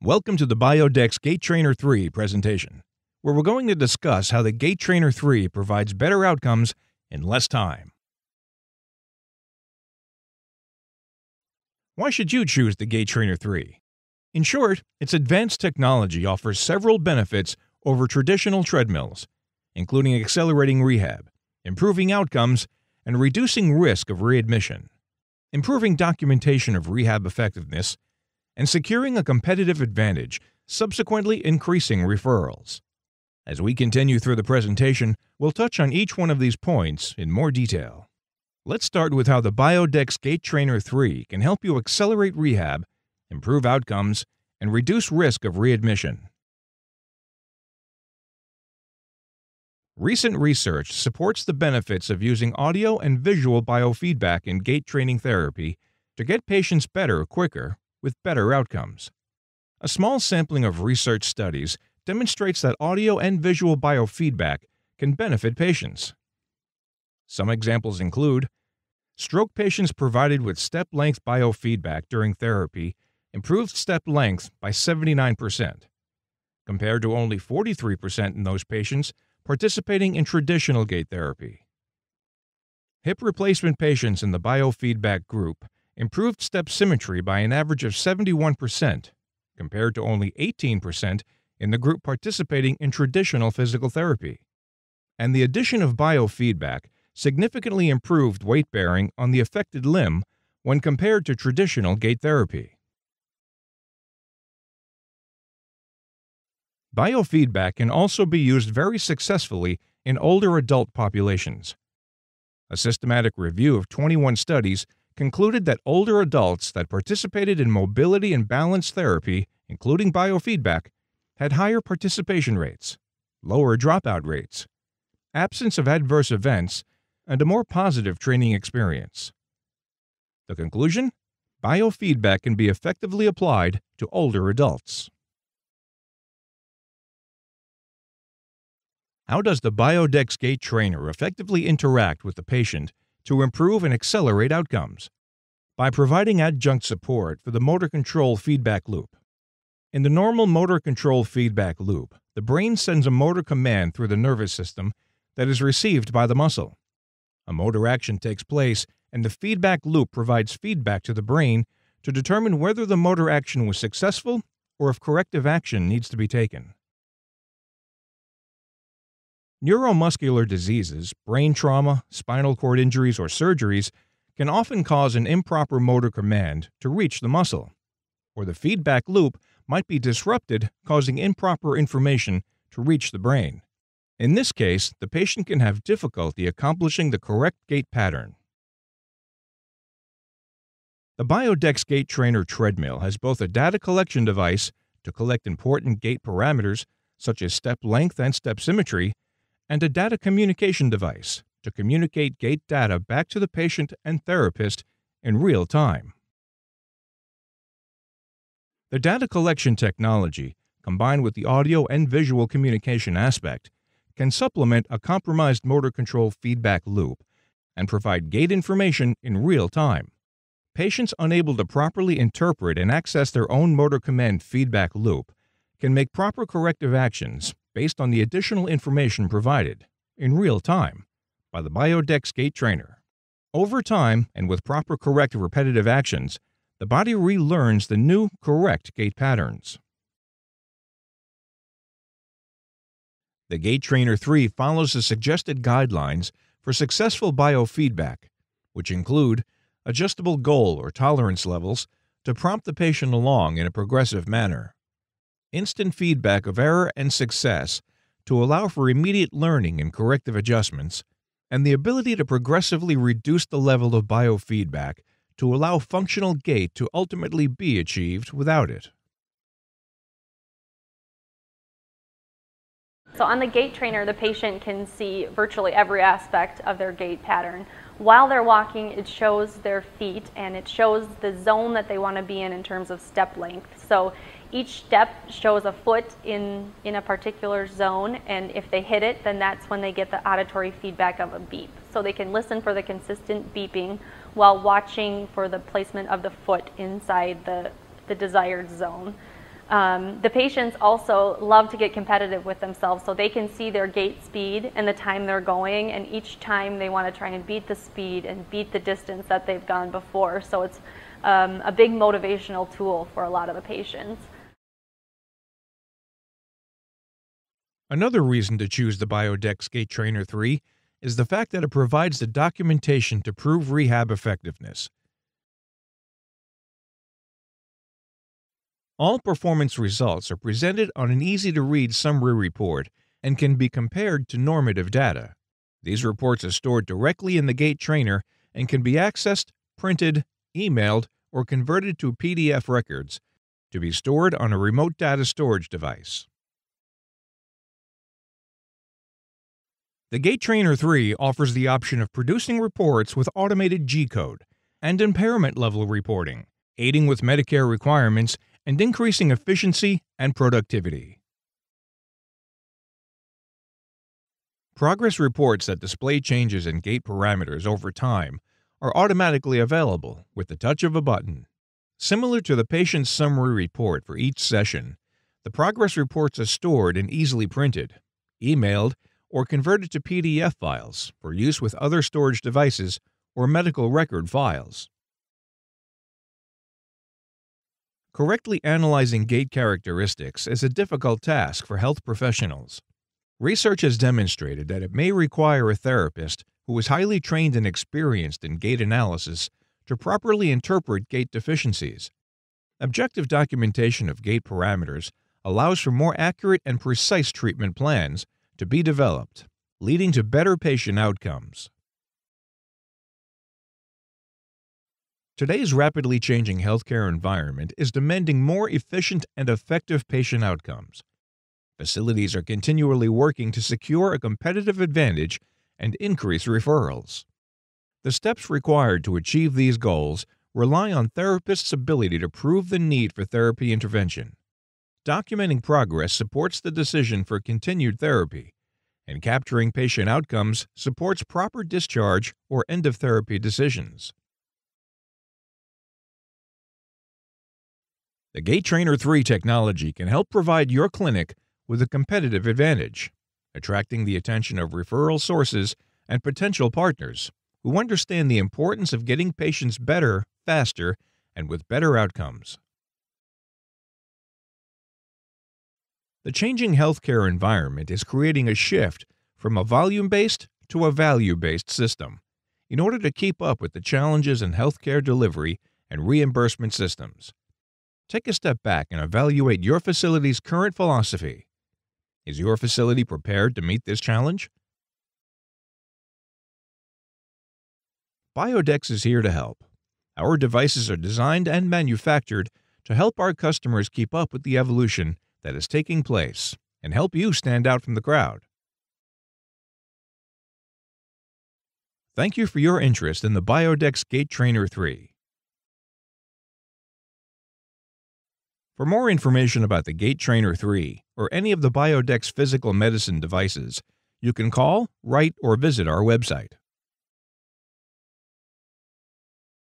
Welcome to the Biodex Gait Trainer 3 presentation, where we're going to discuss how the Gait Trainer 3 provides better outcomes in less time. Why should you choose the Gait Trainer 3? In short, its advanced technology offers several benefits over traditional treadmills, including accelerating rehab, improving outcomes, and reducing risk of readmission, improving documentation of rehab effectiveness, and securing a competitive advantage, subsequently increasing referrals. As we continue through the presentation, we'll touch on each one of these points in more detail. Let's start with how the Biodex Gait Trainer 3 can help you accelerate rehab, improve outcomes, and reduce risk of readmission. Recent research supports the benefits of using audio and visual biofeedback in gait training therapy to get patients better quicker with better outcomes. A small sampling of research studies demonstrates that audio and visual biofeedback can benefit patients. Some examples include stroke patients provided with step length biofeedback during therapy improved step length by 79%, compared to only 43% in those patients participating in traditional gait therapy. Hip replacement patients in the biofeedback group improved step symmetry by an average of 71%, compared to only 18% in the group participating in traditional physical therapy. And the addition of biofeedback significantly improved weight bearing on the affected limb when compared to traditional gait therapy. Biofeedback can also be used very successfully in older adult populations. A systematic review of 21 studies concluded that older adults that participated in mobility and balance therapy, including biofeedback, had higher participation rates, lower dropout rates, absence of adverse events, and a more positive training experience. The conclusion? Biofeedback can be effectively applied to older adults. How does the Biodex Gait Trainer effectively interact with the patient to improve and accelerate outcomes? By providing adjunct support for the motor control feedback loop. In the normal motor control feedback loop, the brain sends a motor command through the nervous system that is received by the muscle. A motor action takes place, and the feedback loop provides feedback to the brain to determine whether the motor action was successful or if corrective action needs to be taken. Neuromuscular diseases, brain trauma, spinal cord injuries, or surgeries can often cause an improper motor command to reach the muscle, or the feedback loop might be disrupted, causing improper information to reach the brain. In this case, the patient can have difficulty accomplishing the correct gait pattern. The Biodex Gait Trainer treadmill has both a data collection device to collect important gait parameters such as step length and step symmetry, and a data communication device to communicate gait data back to the patient and therapist in real time. The data collection technology, combined with the audio and visual communication aspect, can supplement a compromised motor control feedback loop and provide gait information in real time. Patients unable to properly interpret and access their own motor command feedback loop can make proper corrective actions based on the additional information provided in real time by the Biodex Gait Trainer. Over time, and with proper correct repetitive actions, the body relearns the new correct gait patterns. The Gait Trainer 3 follows the suggested guidelines for successful biofeedback, which include adjustable goal or tolerance levels to prompt the patient along in a progressive manner, instant feedback of error and success to allow for immediate learning and corrective adjustments, and the ability to progressively reduce the level of biofeedback to allow functional gait to ultimately be achieved without it. So on the Gait Trainer, the patient can see virtually every aspect of their gait pattern. While they're walking, it shows their feet and it shows the zone that they want to be in terms of step length. So each step shows a foot in a particular zone, and if they hit it, then that's when they get the auditory feedback of a beep. So they can listen for the consistent beeping while watching for the placement of the foot inside the desired zone. The patients also love to get competitive with themselves, so they can see their gait speed and the time they're going, and each time they want to try and beat the speed and beat the distance that they've gone before. So it's a big motivational tool for a lot of the patients. Another reason to choose the Biodex Gait Trainer 3 is the fact that it provides the documentation to prove rehab effectiveness. All performance results are presented on an easy-to-read summary report and can be compared to normative data. These reports are stored directly in the Gait Trainer and can be accessed, printed, emailed, or converted to PDF records to be stored on a remote data storage device. The Gait Trainer 3 offers the option of producing reports with automated G-code and impairment level reporting, aiding with Medicare requirements and increasing efficiency and productivity. Progress reports that display changes in gait parameters over time are automatically available with the touch of a button. Similar to the patient's summary report for each session, the progress reports are stored and easily printed, emailed, or converted to PDF files for use with other storage devices or medical record files. Correctly analyzing gait characteristics is a difficult task for health professionals. Research has demonstrated that it may require a therapist who is highly trained and experienced in gait analysis to properly interpret gait deficiencies. Objective documentation of gait parameters allows for more accurate and precise treatment plans to be developed, leading to better patient outcomes. Today's rapidly changing healthcare environment is demanding more efficient and effective patient outcomes. Facilities are continually working to secure a competitive advantage and increase referrals. The steps required to achieve these goals rely on therapists' ability to prove the need for therapy intervention. Documenting progress supports the decision for continued therapy, and capturing patient outcomes supports proper discharge or end-of-therapy decisions. The Gait Trainer 3 technology can help provide your clinic with a competitive advantage, attracting the attention of referral sources and potential partners who understand the importance of getting patients better, faster, and with better outcomes. The changing healthcare environment is creating a shift from a volume-based to a value-based system in order to keep up with the challenges in healthcare delivery and reimbursement systems. Take a step back and evaluate your facility's current philosophy. Is your facility prepared to meet this challenge? Biodex is here to help. Our devices are designed and manufactured to help our customers keep up with the evolution that is taking place and help you stand out from the crowd. Thank you for your interest in the Biodex Gait Trainer 3. For more information about the Gait Trainer 3 or any of the Biodex physical medicine devices, you can call, write, or visit our website.